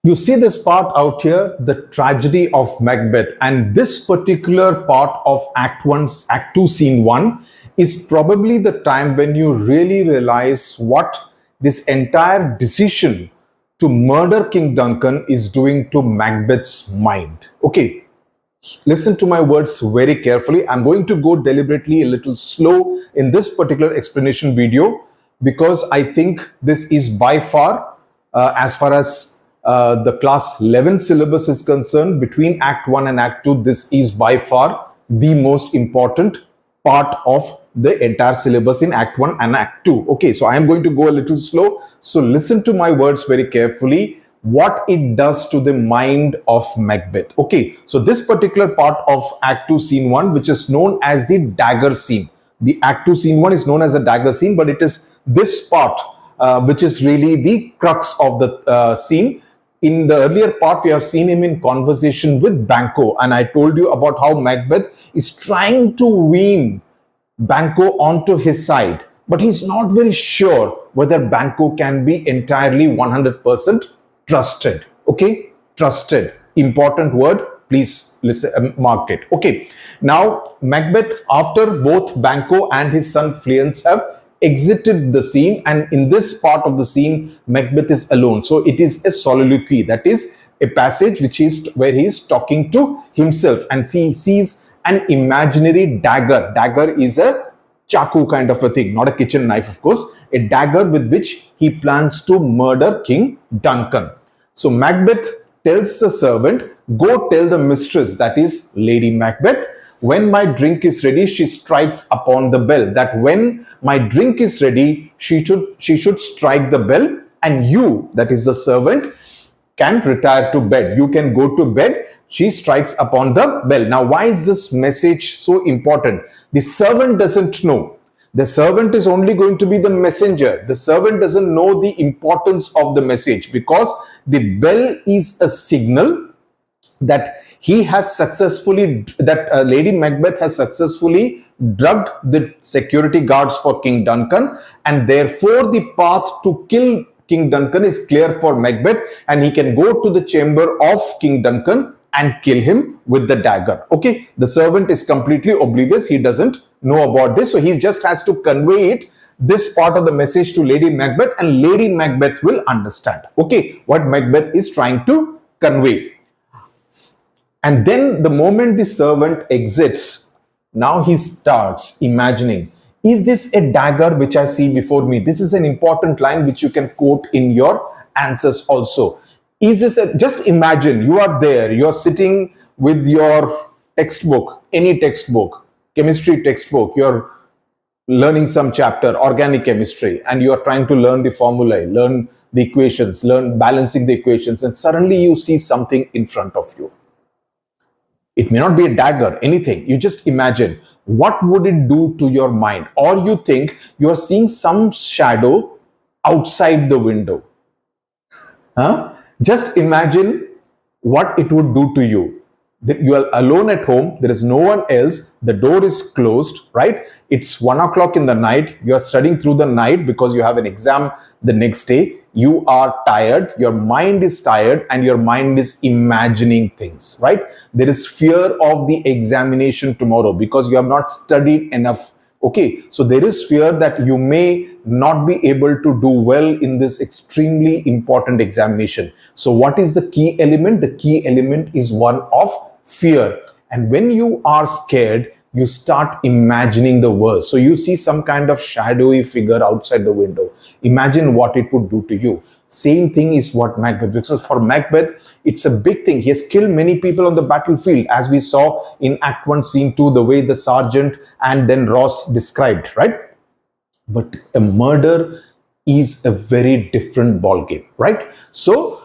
You see this part out here, the tragedy of Macbeth, and this particular part of Act 2, Scene 1 is probably the time when you really realize what this entire decision to murder King Duncan is doing to Macbeth's mind. Okay, listen to my words very carefully. I'm going to go deliberately a little slow in this particular explanation video because I think this is by far, as far as the class 11 syllabus is concerned, between Act 1 and Act 2, this is by far the most important part of the entire syllabus in Act 1 and Act 2. Okay, so I am going to go a little slow. So listen to my words very carefully, what it does to the mind of Macbeth. Okay, so this particular part of Act 2, Scene 1, which is known as the dagger scene. The Act 2, Scene 1 is known as a dagger scene, but it is this part which is really the crux of the scene. In the earlier part, we have seen him in conversation with Banquo, and I told you about how Macbeth is trying to wean Banquo onto his side, but he's not very sure whether Banquo can be entirely 100% trusted. Okay, trusted, important word, please listen, mark it. Okay, now Macbeth, after both Banquo and his son Fleance have exited the scene, and in this part of the scene Macbeth is alone, so it is a soliloquy, that is a passage which is where he is talking to himself, and he sees an imaginary dagger. Dagger is a chaku kind of a thing, not a kitchen knife, of course, a dagger with which he plans to murder King Duncan. So Macbeth tells the servant, go tell the mistress, that is Lady Macbeth, when my drink is ready, she strikes upon the bell. That when my drink is ready, she should strike the bell, and you, that is the servant, can retire to bed. You can go to bed. She strikes upon the bell. Now, why is this message so important? The servant doesn't know. The servant is only going to be the messenger. The servant doesn't know the importance of the message, because the bell is a signal that he has successfully, Lady Macbeth has successfully drugged the security guards for King Duncan, and therefore the path to kill King Duncan is clear for Macbeth, and he can go to the chamber of King Duncan and kill him with the dagger. Okay, the servant is completely oblivious. He doesn't know about this, so he just has to convey it, this part of the message, to Lady Macbeth, and Lady Macbeth will understand, okay, what Macbeth is trying to convey. And then the moment the servant exits, now he starts imagining, is this a dagger which I see before me? This is an important line which you can quote in your answers also. Is this just imagine you are there, you're sitting with your textbook, any textbook, chemistry textbook, you're learning some chapter, organic chemistry, and you're trying to learn the formulae, learn the equations, learn balancing the equations, and suddenly you see something in front of you. It may not be a dagger, anything. You just imagine, what would it do to your mind? Or you think you are seeing some shadow outside the window. Just imagine what it would do to you. You are alone at home, there is no one else, the door is closed, right? It's 1 o'clock in the night, you are studying through the night because you have an exam the next day. You are tired, your mind is tired, and your mind is imagining things, right? There is fear of the examination tomorrow because you have not studied enough. Okay, so there is fear that you may not be able to do well in this extremely important examination. So what is the key element? The key element is one of fear. And when you are scared, you start imagining the worst. So you see some kind of shadowy figure outside the window. Imagine what it would do to you. Same thing is what Macbeth, because for Macbeth, it's a big thing. He has killed many people on the battlefield, as we saw in Act 1, Scene 2, the way the sergeant and then Ross described, right? But a murder is a very different ballgame, right? So,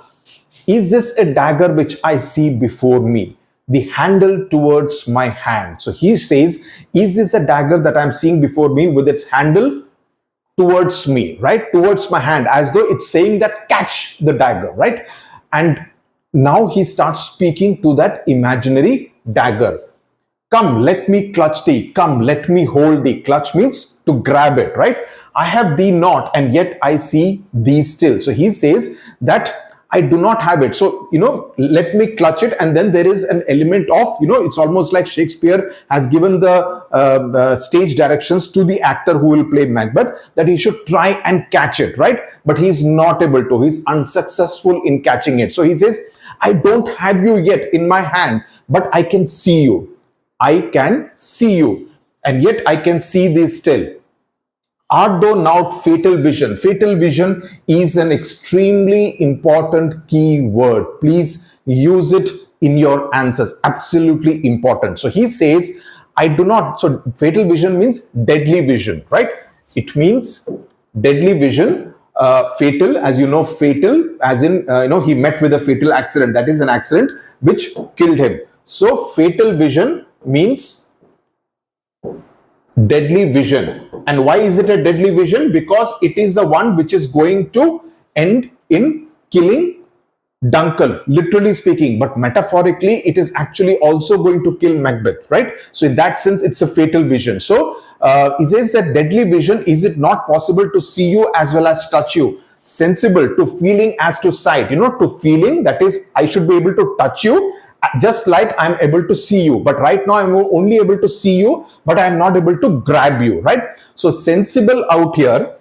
is this a dagger which I see before me? The handle towards my hand. So he says, is this a dagger that I'm seeing before me with its handle towards me, right? Towards my hand, as though it's saying that catch the dagger, right? And now he starts speaking to that imaginary dagger. Come, let me clutch thee. Come, let me hold thee. Clutch means to grab it, right? I have thee not, and yet I see thee still. So he says that I do not have it. So, let me clutch it. And then there is an element of, it's almost like Shakespeare has given the stage directions to the actor who will play Macbeth that he should try and catch it, right? But he's not able to. He's unsuccessful in catching it. So he says, I don't have you yet in my hand, but I can see you. I can see you. And yet I can see thee still. Art thou not fatal vision? Fatal vision is an extremely important key word. Please use it in your answers. Absolutely important. So he says, I do not. So fatal vision means deadly vision, right? It means deadly vision. Fatal, as you know, fatal, as in, he met with a fatal accident. That is an accident which killed him. So fatal vision means deadly vision. And why is it a deadly vision? Because it is the one which is going to end in killing Duncan, literally speaking, but metaphorically it is actually also going to kill Macbeth, right? So in that sense it's a fatal vision. So he says that deadly vision, is it not possible to see you as well as touch you? Sensible, to feeling as to sight, to feeling, that is, I should be able to touch you just like I'm able to see you, but right now I'm only able to see you, but I'm not able to grab you, right? So sensible out here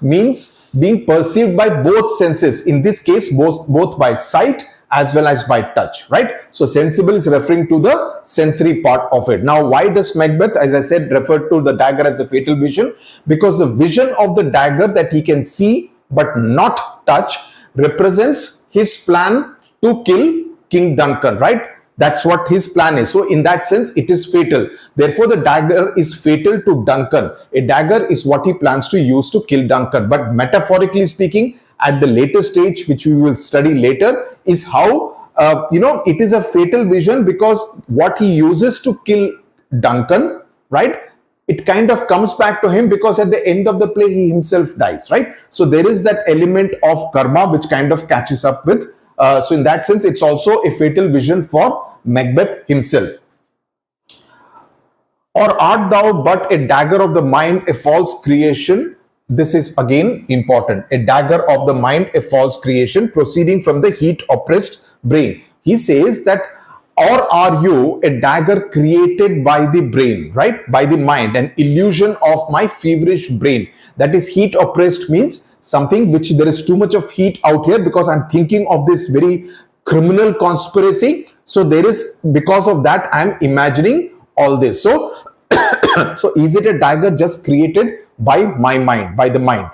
means being perceived by both senses. In this case, both by sight as well as by touch, right? So sensible is referring to the sensory part of it. Now, why does Macbeth, as I said, refer to the dagger as a fatal vision? Because the vision of the dagger that he can see but not touch represents his plan to kill King Duncan, right? That's what his plan is. So in that sense, it is fatal. Therefore, the dagger is fatal to Duncan. A dagger is what he plans to use to kill Duncan. But metaphorically speaking, at the later stage, which we will study later, is how, it is a fatal vision because what he uses to kill Duncan, right? It kind of comes back to him because at the end of the play, he himself dies, right? So there is that element of karma which kind of catches up with. So in that sense, it's also a fatal vision for Macbeth himself. Or art thou but a dagger of the mind, a false creation? This is again important. A dagger of the mind, a false creation, proceeding from the heat oppressed brain. He says that, or are you a dagger created by the brain, right? By the mind, an illusion of my feverish brain. That is, heat oppressed means something which there is too much of heat out here because I'm thinking of this very criminal conspiracy. So there is, because of that, I'm imagining all this. So, so is it a dagger just created by my mind, by the mind?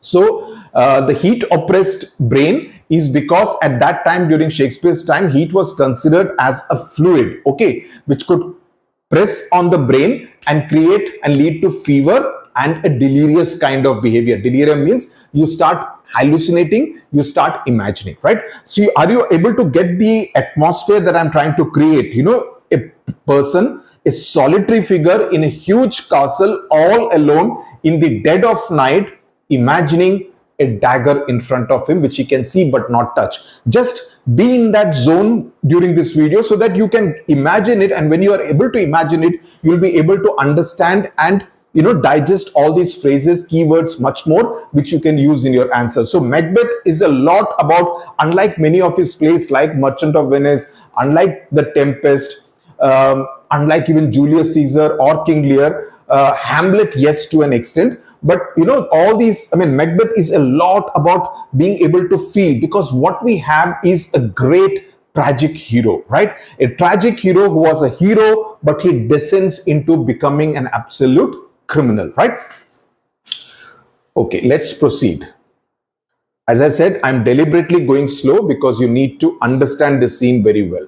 So the heat oppressed brain is because at that time, during Shakespeare's time, heat was considered as a fluid, okay, which could press on the brain and create and lead to fever and a delirious kind of behavior. Delirium means you start hallucinating, you start imagining, right? So are you able to get the atmosphere that I'm trying to create? A person, a solitary figure in a huge castle, all alone in the dead of night, imagining a dagger in front of him which he can see but not touch. Just be in that zone during this video so that you can imagine it, and when you are able to imagine it, you'll be able to understand and digest all these phrases, keywords much more, which you can use in your answer. So Macbeth is a lot about, unlike many of his plays like Merchant of Venice, unlike The Tempest, unlike even Julius Caesar or King Lear, Hamlet, yes, to an extent, but all these, Macbeth is a lot about being able to feel, because what we have is a great tragic hero, right? A tragic hero who was a hero, but he descends into becoming an absolute criminal, right? Okay, let's proceed. As I said, I'm deliberately going slow because you need to understand the scene very well.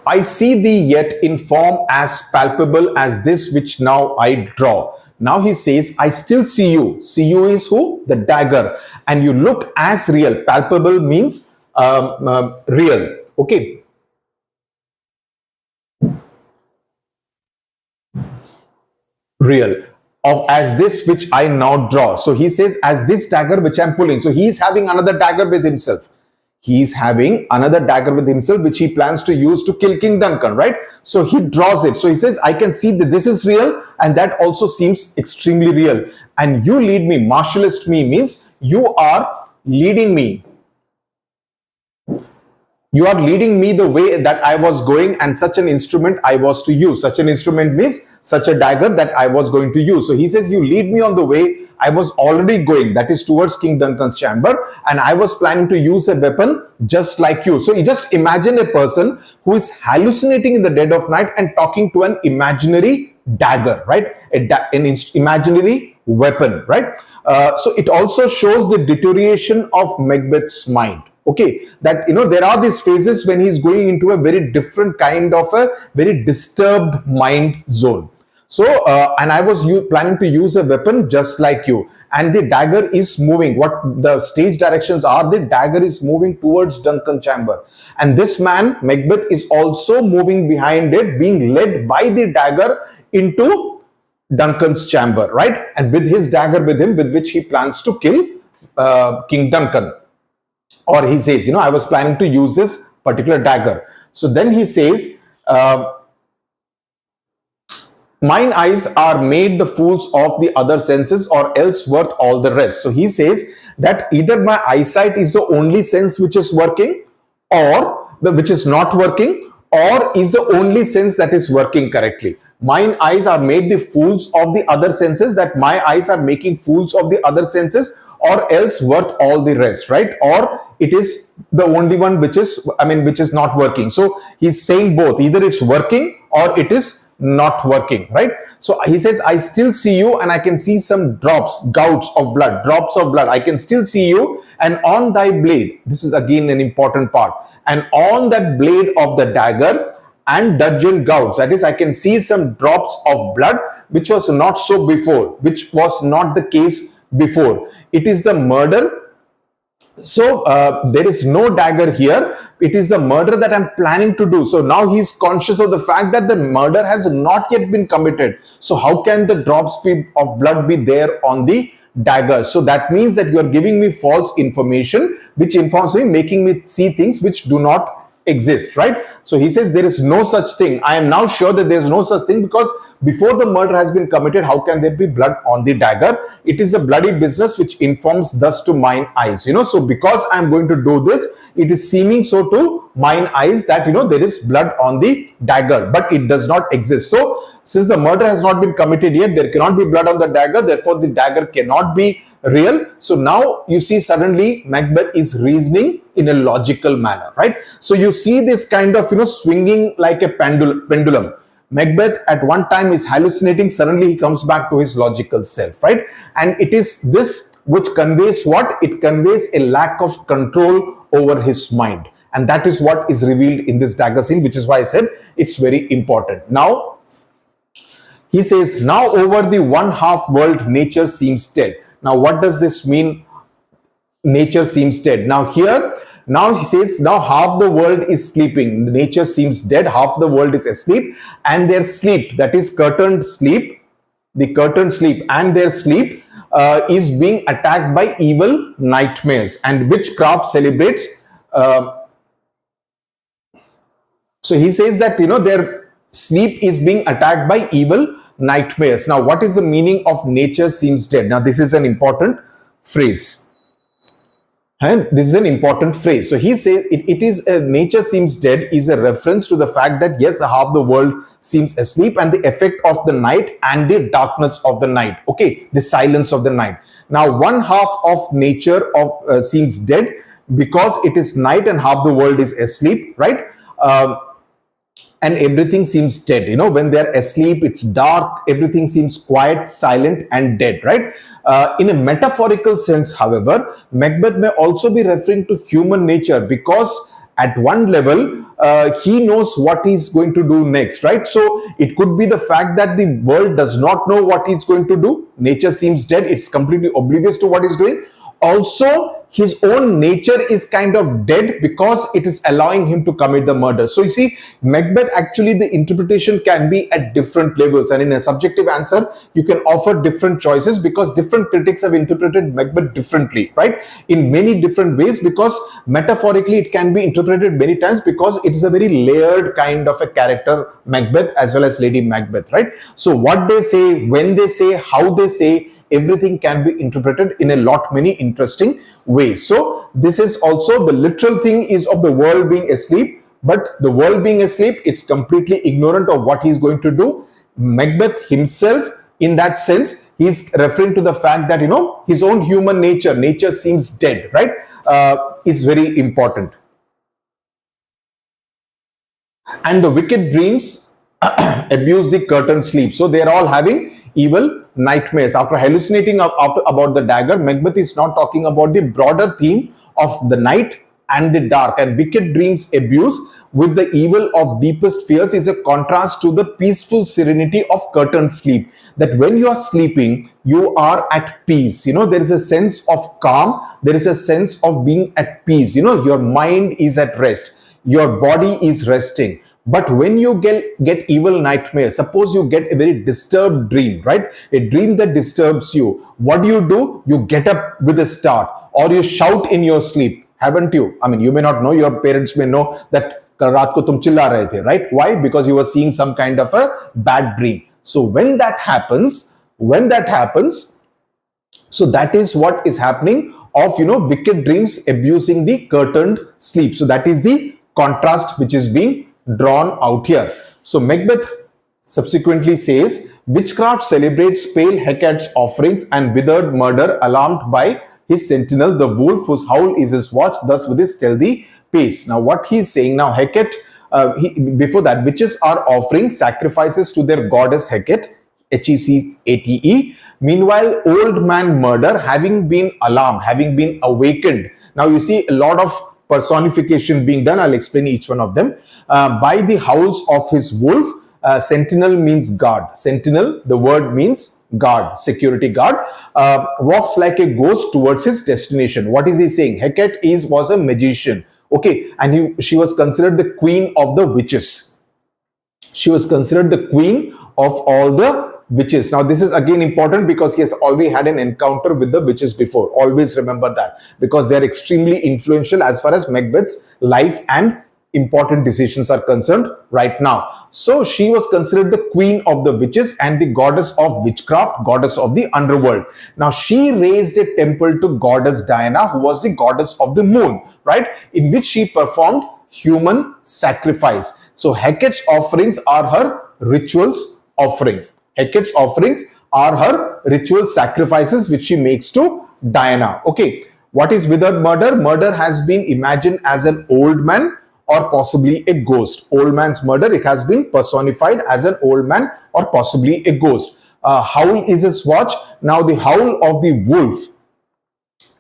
I see thee yet in form as palpable as this which now I draw. Now he says, I still see you. See you is who? The dagger. And you look as real. Palpable means real. Okay. Real. Of as this which I now draw. So he says, as this dagger which I'm pulling. So he is having another dagger with himself. he's having another dagger with himself, which he plans to use to kill King Duncan, right? So he draws it. So he says, I can see that this is real, and that also seems extremely real. And you lead me, martialist me means you are leading me. You are leading me the way that I was going, and such an instrument I was to use. Such an instrument means such a dagger that I was going to use. So he says, you lead me on the way I was already going, that is towards King Duncan's chamber, and I was planning to use a weapon just like you. So you just imagine a person who is hallucinating in the dead of night and talking to an imaginary dagger, right? An imaginary weapon, right? So it also shows the deterioration of Macbeth's mind. Okay, that there are these phases when he's going into a very different kind of a very disturbed mind zone. So and I was planning to use a weapon just like you, and the dagger is moving. What the stage directions are, the dagger is moving towards Duncan chamber, and this man Macbeth is also moving behind it, being led by the dagger into Duncan's chamber, right? And with his dagger with him, with which he plans to kill King Duncan. Or he says, I was planning to use this particular dagger. So then he says, mine eyes are made the fools of the other senses, or else worth all the rest. So he says that either my eyesight is the only sense which is working, or which is not working, or is the only sense that is working correctly. Mine eyes are made the fools of the other senses, that my eyes are making fools of the other senses, or else worth all the rest, right? Or it is the only one which is, which is not working. So he's saying both, either it's working or it is not working, right? So he says, I still see you, and I can see some drops, drops of blood. I can still see you, and on thy blade, this is again an important part, and on that blade of the dagger and dungeon gouts, that is, I can see some drops of blood, which was not so before, which was not the case before. It is the murder. So there is no dagger here. It is the murder that I'm planning to do. So now he's conscious of the fact that the murder has not yet been committed. So how can the drops of blood be there on the dagger? So that means that you are giving me false information, which informs me, making me see things which do not exist, right? So he says there is no such thing. I am now sure that there is no such thing, because before the murder has been committed, how can there be blood on the dagger? It is a bloody business which informs thus to mine eyes. So because I am going to do this, it is seeming so to mine eyes that there is blood on the dagger, but it does not exist. So since the murder has not been committed yet, there cannot be blood on the dagger, therefore the dagger cannot be real. So now you see suddenly Macbeth is reasoning in a logical manner, right? So you see this kind of swinging like a pendulum. Macbeth at one time is hallucinating, suddenly he comes back to his logical self, right? And it is this which conveys what? It conveys a lack of control over his mind. And that is what is revealed in this dagger scene, which is why I said it's very important. Now, he says, now over the one half world, nature seems dead. Now, what does this mean? Nature seems dead. Now here, now he says, now half the world is sleeping. Nature seems dead. Half the world is asleep, and their sleep, that is curtained sleep, the curtained sleep and their sleep is being attacked by evil nightmares, and witchcraft celebrates. So he says that, their sleep is being attacked by evil nightmares. Now, what is the meaning of nature seems dead? Now, this is an important phrase. And this is an important phrase. So he says it is nature seems dead is a reference to the fact that yes, half the world seems asleep, and the effect of the night and the darkness of the night. Okay, the silence of the night. Now, one half of nature seems dead because it is night and half the world is asleep, right? And everything seems dead. When they're asleep, it's dark, everything seems quiet, silent, and dead, right? In a metaphorical sense, however, Macbeth may also be referring to human nature, because at one level, he knows what he's going to do next, right? So it could be the fact that the world does not know what he's going to do. Nature seems dead. It's completely oblivious to what he's doing. Also, his own nature is kind of dead because it is allowing him to commit the murder. So you see, Macbeth, actually the interpretation can be at different levels, and in a subjective answer you can offer different choices because different critics have interpreted Macbeth differently, right, in many different ways, because metaphorically it can be interpreted many times because it is a very layered kind of a character, Macbeth as well as Lady Macbeth, right? So what they say, when they say, how they say, everything can be interpreted in a lot many interesting ways. So this is also, the literal thing is of the world being asleep, but the world being asleep, it's completely ignorant of what he's going to do. Macbeth himself, in that sense, he's referring to the fact that, his own human nature seems dead, right, is very important. And the wicked dreams abuse the curtained sleep. So they're all having evil nightmares. After hallucinating about the dagger, Macbeth is not talking about the broader theme of the night and the dark. And wicked dreams abuse with the evil of deepest fears is a contrast to the peaceful serenity of curtained sleep. That when you are sleeping, you are at peace. There is a sense of calm. There is a sense of being at peace. Your mind is at rest. Your body is resting. But when you get evil nightmares, suppose you get a very disturbed dream, right? A dream that disturbs you. What do? You get up with a start, or you shout in your sleep, haven't you? I mean, you may not know, your parents may know that kal raat ko tum chilla rahe the, right? Why? Because you were seeing some kind of a bad dream. So when that happens, so that is what is happening of, wicked dreams abusing the curtained sleep. So that is the contrast which is being drawn out here. So Macbeth subsequently says, witchcraft celebrates pale Hecate's offerings and withered murder, alarmed by his sentinel, the wolf, whose howl is his watch, thus with his stealthy pace. Now what he's saying, now Hecate, before that, witches are offering sacrifices to their goddess Hecate, Hecate. Meanwhile, old man murder, having been alarmed, having been awakened. Now you see a lot of personification being done. I'll explain each one of them. By the howls of his wolf. Sentinel means guard. Sentinel, the word means guard, security guard. Walks like a ghost towards his destination. What is he saying? Hecate was a magician. Okay, and she was considered the queen of the witches. She was considered the queen of all the witches. Now this is again important because he has already had an encounter with the witches before. Always remember that, because they are extremely influential as far as Macbeth's life and important decisions are concerned right now. So she was considered the queen of the witches and the goddess of witchcraft, goddess of the underworld. Now she raised a temple to goddess Diana, who was the goddess of the moon, right, in which she performed human sacrifice. So Hecate's offerings are her rituals offering. Hecate's offerings are her ritual sacrifices which she makes to Diana. Okay, what is withered murder? Murder has been imagined as an old man or possibly a ghost. Old man's murder, it has been personified as an old man or possibly a ghost. Howl is his watch. Now the howl of the wolf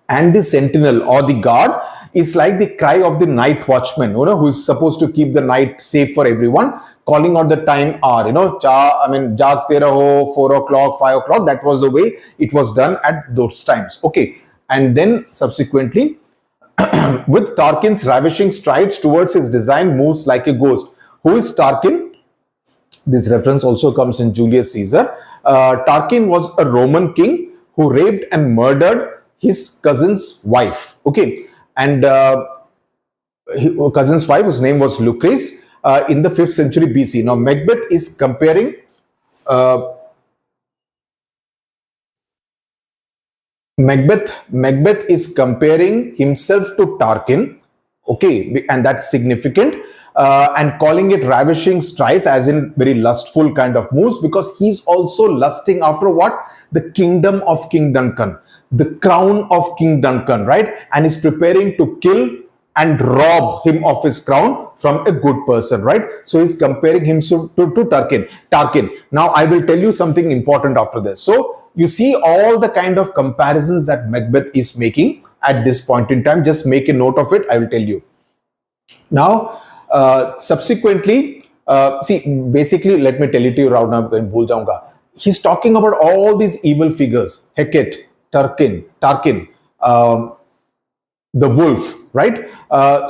and the sentinel or the guard is like the cry of the night watchman, who is supposed to keep the night safe for everyone, calling out the time hour, jaagte raho, 4 o'clock, 5 o'clock. That was the way it was done at those times. Okay, and then subsequently, with Tarquin's ravishing strides towards his design, moves like a ghost. Who is Tarquin? This reference also comes in Julius Caesar. Tarquin was a Roman king who raped and murdered his cousin's wife. Okay, and his cousin's wife, whose name was Lucrece, in the 5th century BC. Now Macbeth is comparing Macbeth is comparing himself to Tarquin, okay, and that's significant, and calling it ravishing strides, as in very lustful kind of moves, because he's also lusting after what? The kingdom of King Duncan, the crown of King Duncan, right? And is preparing to kill and rob him of his crown from a good person, right? So he's comparing himself to Tarquin. Now I will tell you something important after this. So you see all the kind of comparisons that Macbeth is making at this point in time. Just make a note of it. I will tell you. Now, subsequently, see, basically, let me tell it to you right now. Bhul jaunga. He's talking about all these evil figures: Hecate, Tarquin, the wolf, right?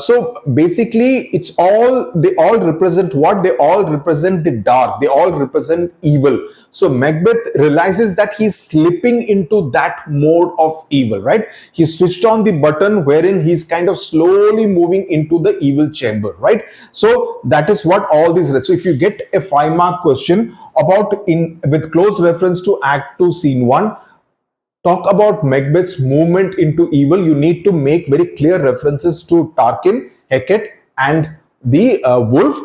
So basically, they all represent what? They all represent the dark, they all represent evil. So Macbeth realizes that he's slipping into that mode of evil, right? He switched on the button wherein he's kind of slowly moving into the evil chamber, right? So that is what all these. So if you get a 5-mark question about in with close reference to Act 2, Scene 1, talk about Macbeth's movement into evil, you need to make very clear references to Tarquin, Hecate, and the wolf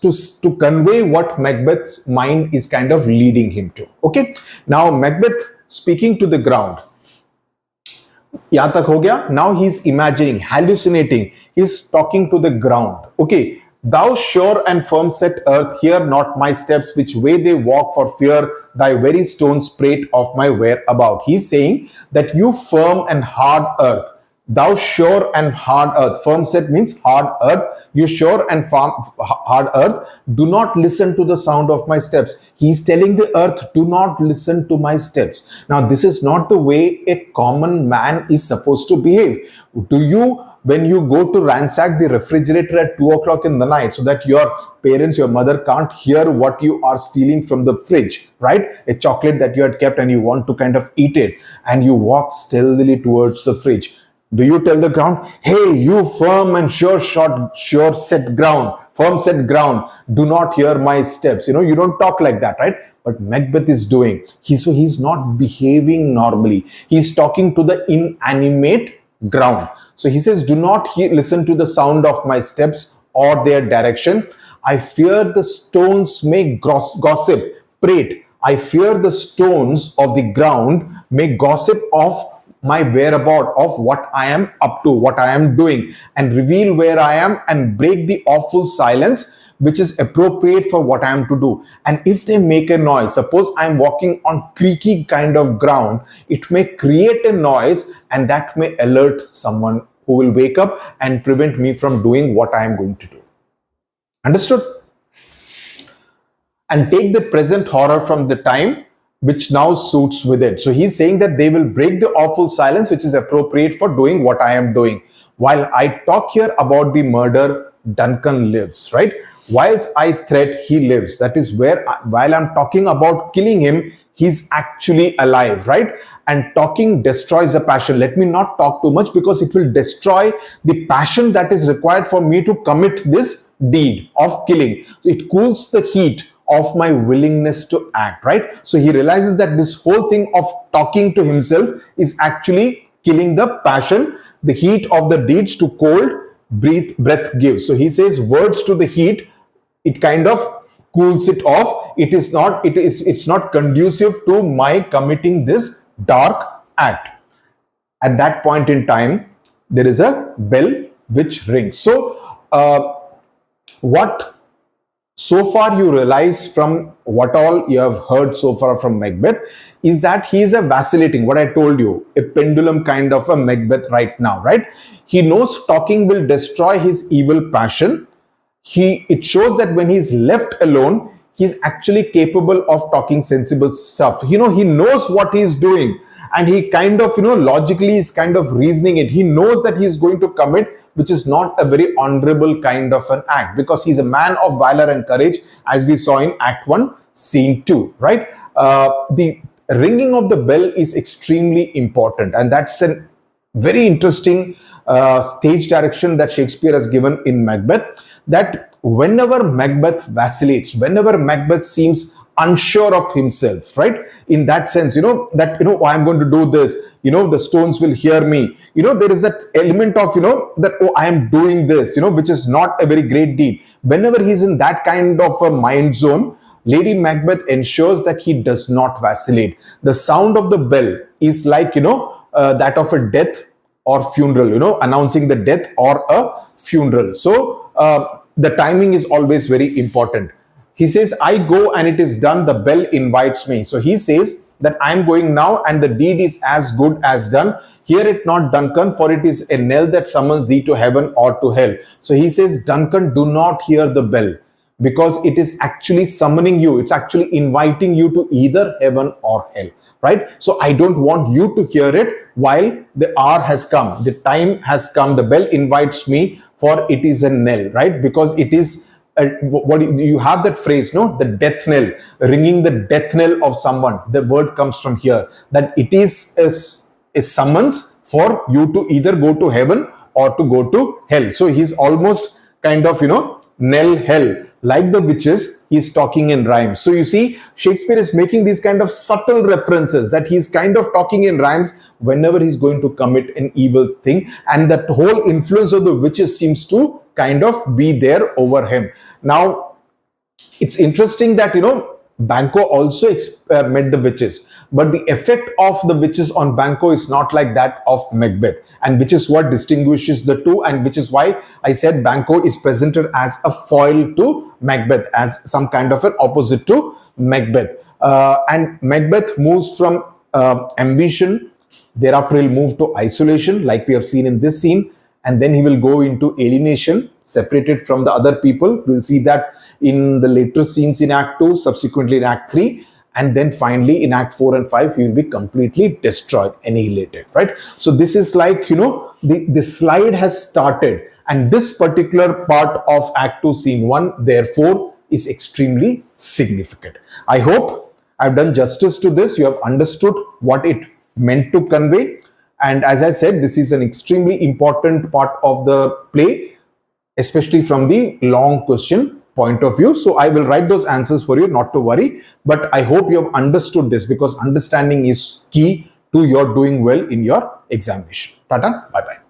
to convey what Macbeth's mind is kind of leading him to. Okay. Now Macbeth speaking to the ground. Yahan tak ho gaya. Now he's imagining, hallucinating. He's talking to the ground. Okay. Thou sure and firm set earth, hear not my steps, which way they walk for fear, thy very stones prate of my whereabout. He's saying that you firm and hard earth, thou sure and hard earth. Firm set means hard earth. You sure and firm, hard earth, do not listen to the sound of my steps. He's telling the earth, do not listen to my steps. Now, this is not the way a common man is supposed to behave. Do you, when you go to ransack the refrigerator at 2 o'clock in the night so that your parents, your mother can't hear what you are stealing from the fridge, right? A chocolate that you had kept and you want to kind of eat it, and you walk stealthily towards the fridge. Do you tell the ground, hey, you firm and sure set ground, firm set ground, do not hear my steps? You don't talk like that, right? But Macbeth is doing. He's not behaving normally. He's talking to the inanimate ground. So he says, do not listen to the sound of my steps or their direction. I fear the stones may gossip, prate. I fear the stones of the ground may gossip of my whereabout, of what I am up to, what I am doing, and reveal where I am and break the awful silence which is appropriate for what I am to do. And if they make a noise, suppose I am walking on creaky kind of ground, it may create a noise and that may alert someone who will wake up and prevent me from doing what I am going to do. Understood? And take the present horror from the time which now suits with it. So he's saying that they will break the awful silence which is appropriate for doing what I am doing. While I talk here about the murder, Duncan lives, right? Whilst I threat, he lives. That is where, while I'm talking about killing him, he's actually alive, right? And talking destroys the passion. Let me not talk too much because it will destroy the passion that is required for me to commit this deed of killing. So it cools the heat of my willingness to act, right? So he realizes that this whole thing of talking to himself is actually killing the passion, the heat of the deeds to cold breath gives. So he says words to the heat, it kind of cools it off. It's not conducive to my committing this dark act. At that point in time, there is a bell which rings. So what so far you realize from what all you have heard so far from Macbeth is that he is a vacillating, what I told you, a pendulum kind of a Macbeth right now, right? He knows talking will destroy his evil passion. It shows that when he's left alone, he's actually capable of talking sensible stuff. He knows what he's doing, and he kind of, logically is kind of reasoning it. He knows that he's going to commit, which is not a very honorable kind of an act, because he's a man of valor and courage, as we saw in Act 1, Scene 2, right? The ringing of the bell is extremely important, and that's a very interesting stage direction that Shakespeare has given in Macbeth, that whenever Macbeth vacillates, whenever Macbeth seems unsure of himself, right? In that sense, I'm going to do this, the stones will hear me. There is that element of, that, I am doing this, which is not a very great deed. Whenever he's in that kind of a mind zone, Lady Macbeth ensures that he does not vacillate. The sound of the bell is like, that of a death or funeral, announcing the death or a funeral. So the timing is always very important. He says, I go and it is done, the bell invites me. So he says that I am going now and the deed is as good as done. Hear it not, Duncan, for it is a knell that summons thee to heaven or to hell. So he says, Duncan, do not hear the bell. because it is actually summoning you. It's actually inviting you to either heaven or hell, right? So I don't want you to hear it while the hour has come, the time has come, the bell invites me, for it is a knell, right? Because it is what you have that phrase, no, the death knell, ringing the death knell of someone. The word comes from here, that it is a summons for you to either go to heaven or to go to hell. So he's almost kind of, knell hell. Like the witches, he's talking in rhymes. So you see, Shakespeare is making these kind of subtle references, that he's kind of talking in rhymes whenever he's going to commit an evil thing. And that whole influence of the witches seems to kind of be there over him. Now, it's interesting that, Banquo also met the witches, but the effect of the witches on Banquo is not like that of Macbeth, and which is what distinguishes the two, and which is why I said Banquo is presented as a foil to Macbeth, as some kind of an opposite to Macbeth. And Macbeth moves from ambition, thereafter he'll move to isolation, like we have seen in this scene, and then he will go into alienation, separated from the other people. We'll see that in the later scenes in Act 2, subsequently in Act 3, and then finally in Act 4 and 5, he will be completely destroyed, annihilated, right? So this is like, the slide has started, and this particular part of Act 2, Scene 1, therefore, is extremely significant. I hope I've done justice to this. You have understood what it meant to convey. And as I said, this is an extremely important part of the play, especially from the long question point of view. So I will write those answers for you, not to worry. But I hope you have understood this, because understanding is key to your doing well in your examination. Tata, bye-bye.